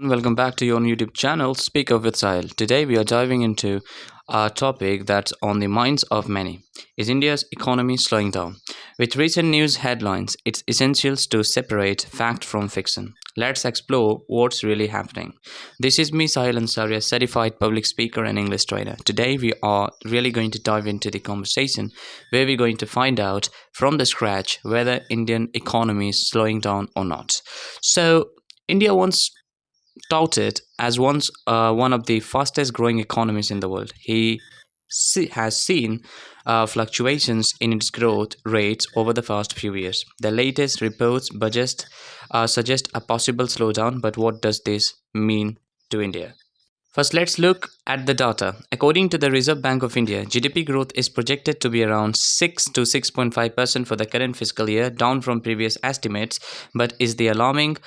Welcome back to your own YouTube channel, Speak Up with Sahil. Today we are diving into a topic that's on the minds of many. Is India's economy slowing down? With recent news headlines, it's essential to separate fact from fiction. Let's explore what's really happening. This is me, Sahil Ansari, a certified public speaker and English trainer. Today we are really going to dive into the conversation where we're going to find out from the scratch whether Indian economy is slowing down or not. So India once touted as once one of the fastest growing economies in the world. Has seen fluctuations in its growth rates over the past few years. The latest reports suggest a possible slowdown, but what does this mean to India? First, let's look at the data. According to the Reserve Bank of India, GDP growth is projected to be around 6 to 6.5% for the current fiscal year, down from previous estimates. But is the alarming?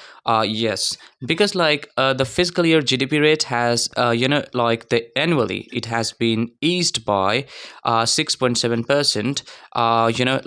Yes, because the fiscal year GDP rate has, like the annually, it has been eased by 6.7%.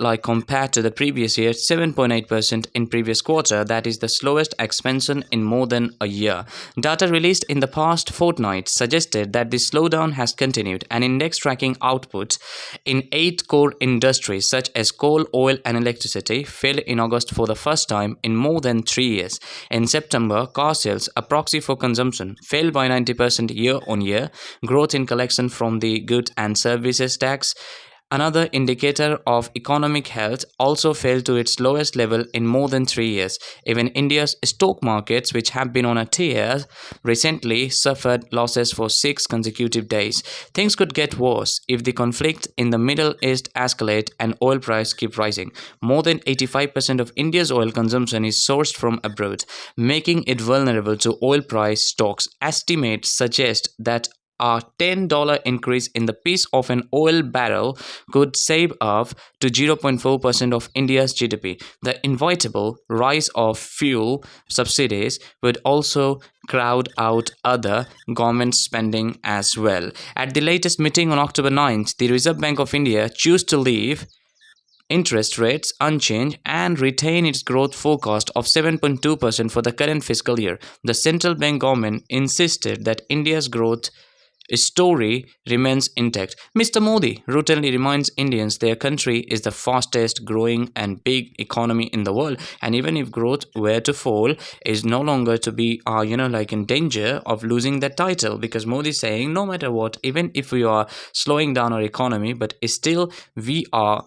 Like compared to the previous year, 7.8% in previous quarter. That is the slowest expansion in more than a year. Data released in the past fortnight suggested that the slowdown has continued, and index tracking output in 8 core industries such as coal, oil, and electricity fell in August for the first time in more than 3 years. In September, car sales, a proxy for consumption, fell by 90% year on year. Growth in collection from the goods and services tax, another indicator of economic health, also fell to its lowest level in more than 3 years. Even India's stock markets, which have been on a tear recently, suffered losses for 6 consecutive days. Things could get worse if the conflict in the Middle East escalate and oil price keep rising. More than 85% of India's oil consumption is sourced from abroad, making it vulnerable to oil price shocks. Estimates suggest that a $10 increase in the price of an oil barrel could save up to 0.4% of India's GDP. The inevitable rise of fuel subsidies would also crowd out other government spending as well. At the latest meeting on October 9th, the Reserve Bank of India chose to leave interest rates unchanged and retain its growth forecast of 7.2% for the current fiscal year. The central bank government insisted that India's growth story remains intact. Mr. Modi routinely reminds Indians their country is the fastest growing and big economy in the world, and even if growth were to fall, is no longer to be, like in danger of losing that title, because Modi is saying no matter what, even if we are slowing down our economy, but still we are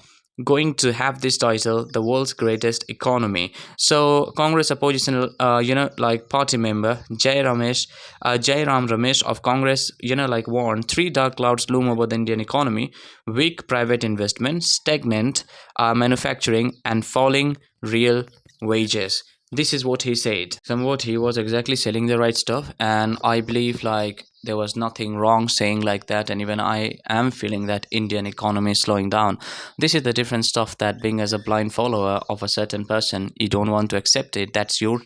going to have this title, the world's greatest economy. So Congress opposition party member Jai Ram Ramesh of Congress warned three dark clouds loom over the Indian economy: weak private investment, stagnant manufacturing, and falling real wages. This is what he said. Somewhat he was exactly selling the right stuff, and I believe there was nothing wrong saying like that, and even I am feeling that Indian economy is slowing down. This is the different stuff that being as a blind follower of a certain person, you don't want to accept it. That's your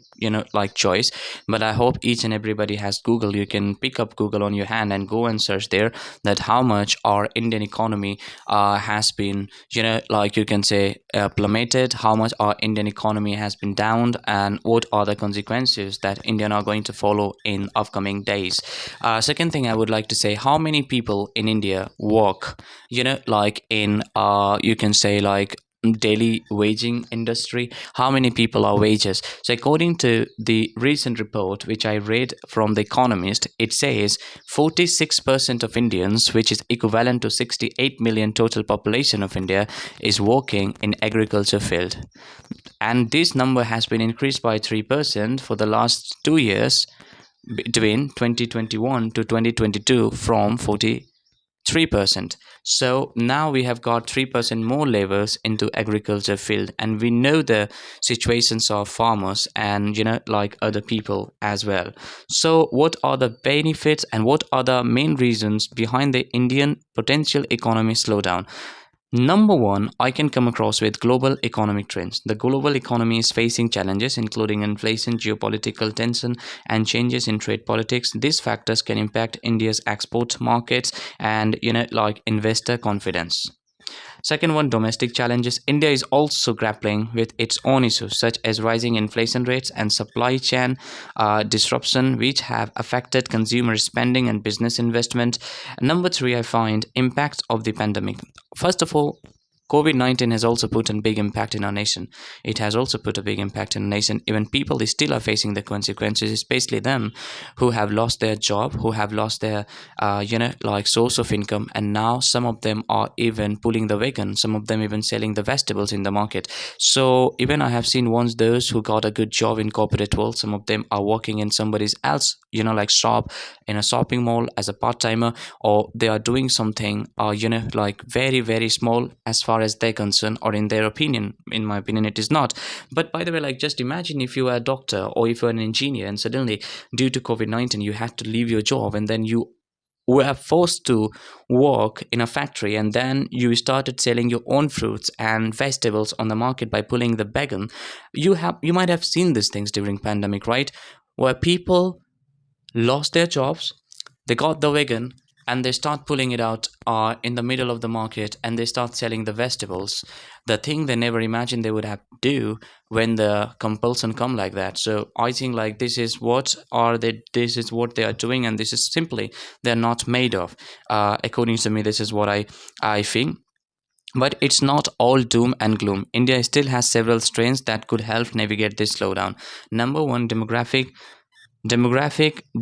choice. But I hope each and everybody has Google. You can pick up Google on your hand and go and search there that how much our Indian economy has been you can say plummeted, how much our Indian economy has been downed, and what are the consequences that Indian are going to follow in upcoming days. Second thing I would like to say, how many people in India work in you can say daily waging industry, how many people are wages. So according to the recent report which I read from the Economist, it says 46% of Indians, which is equivalent to 68 million total population of India, is working in agriculture field, and this number has been increased by 3% for the last 2 years, between 2021 to 2022, from 43%. So now we have got 3% more laborers into agriculture field, and we know the situations of farmers and other people as well. So what are the benefits and what are the main reasons behind the Indian potential economy slowdown? Number one, I can come across with global economic trends. The global economy is facing challenges including inflation, geopolitical tension, and changes in trade politics. These factors can impact India's export markets and investor confidence. Second one, domestic challenges. India is also grappling with its own issues, such as rising inflation rates and supply chain disruption, which have affected consumer spending and business investment. Number three, I find impact of the pandemic. First of all, COVID-19 has also put a big impact in our nation. It has also put a big impact in the nation. Even people they still are facing the consequences, especially them who have lost their job, who have lost their, like source of income, and now some of them are even pulling the wagon. Some of them even selling the vegetables in the market. So even I have seen once those who got a good job in corporate world. Some of them are working in somebody's else, like shop in a shopping mall as a part timer, or they are doing something like very very small as far as they're concerned, or in their opinion. In my opinion it is not. But by the way, like, just imagine if you are a doctor or if you're an engineer and suddenly due to COVID-19 you had to leave your job, and then you were forced to work in a factory, and then you started selling your own fruits and vegetables on the market by pulling the wagon. You might have seen these things during pandemic, right? Where people lost their jobs, they got the wagon, and they start pulling it out in the middle of the market, and they start selling the vegetables, the thing they never imagined they would have to do when the compulsion come like that. So I think like this is what they are doing, and this is simply they're not made of. According to me, this is what I think. But it's not all doom and gloom. India still has several strains that could help navigate this slowdown. Number one, demographic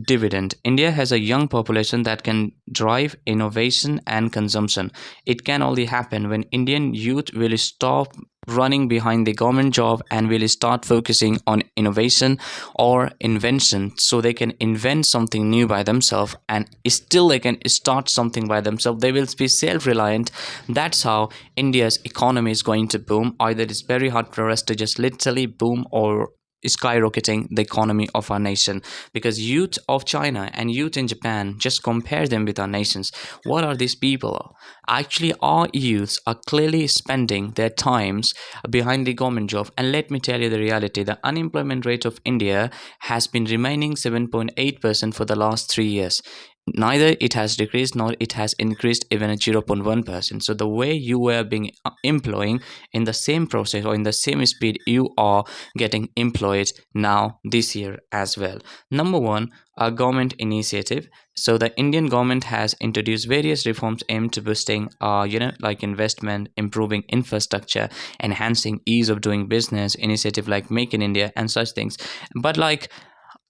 dividend. India has a young population that can drive innovation and consumption. It can only happen when Indian youth will stop running behind the government job and will start focusing on innovation or invention, so they can invent something new by themselves, and still they can start something by themselves. They will be self-reliant. That's how India's economy is going to boom. Either it's very hard for us to just literally boom, or skyrocketing the economy of our nation. Because youth of China and youth in Japan, just compare them with our nations. What are these people? Actually, our youths are clearly spending their times behind the government job. And let me tell you the reality: the unemployment rate of India has been remaining 7.8% for the last 3 years. Neither it has decreased nor it has increased even at 0.1%. So the way you were being employing in the same process or in the same speed, you are getting employed now this year as well. Number one, a government initiative. So the Indian government has introduced various reforms aimed to boosting like investment, improving infrastructure, enhancing ease of doing business, initiative like Make in India and such things. But like,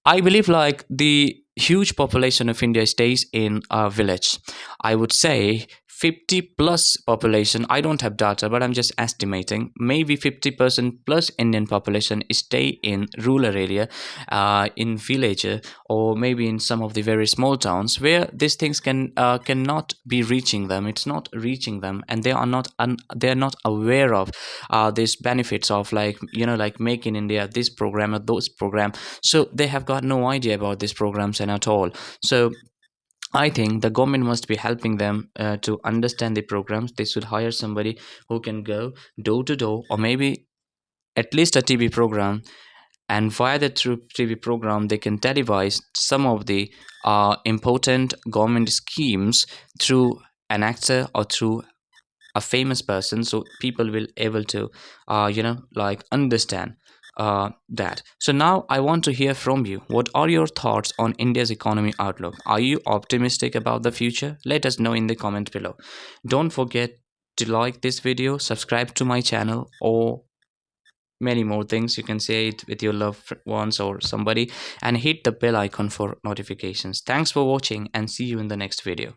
I believe like the huge population of India stays in a village. I would say 50 plus population. I don't have data, but I'm just estimating. Maybe 50% plus Indian population stay in rural area, in village, or maybe in some of the very small towns where these things cannot be reaching them. It's not reaching them, and they are not aware of these benefits of, like, like Make in India, this program or those program. So they have got no idea about these programs and at all. So I think the government must be helping them to understand the programs. They should hire somebody who can go door to door, or maybe at least a TV program, and via the through TV program they can televise some of the important government schemes through an actor or through a famous person, so people will able to like understand that. So now I want to hear from you. What are your thoughts on India's economy outlook? Are you optimistic about the future? Let us know in the comment below. Don't forget to like this video, subscribe to my channel, or many more things. You can say it with your loved ones or somebody, and hit the bell icon for notifications. Thanks for watching, and see you in the next video.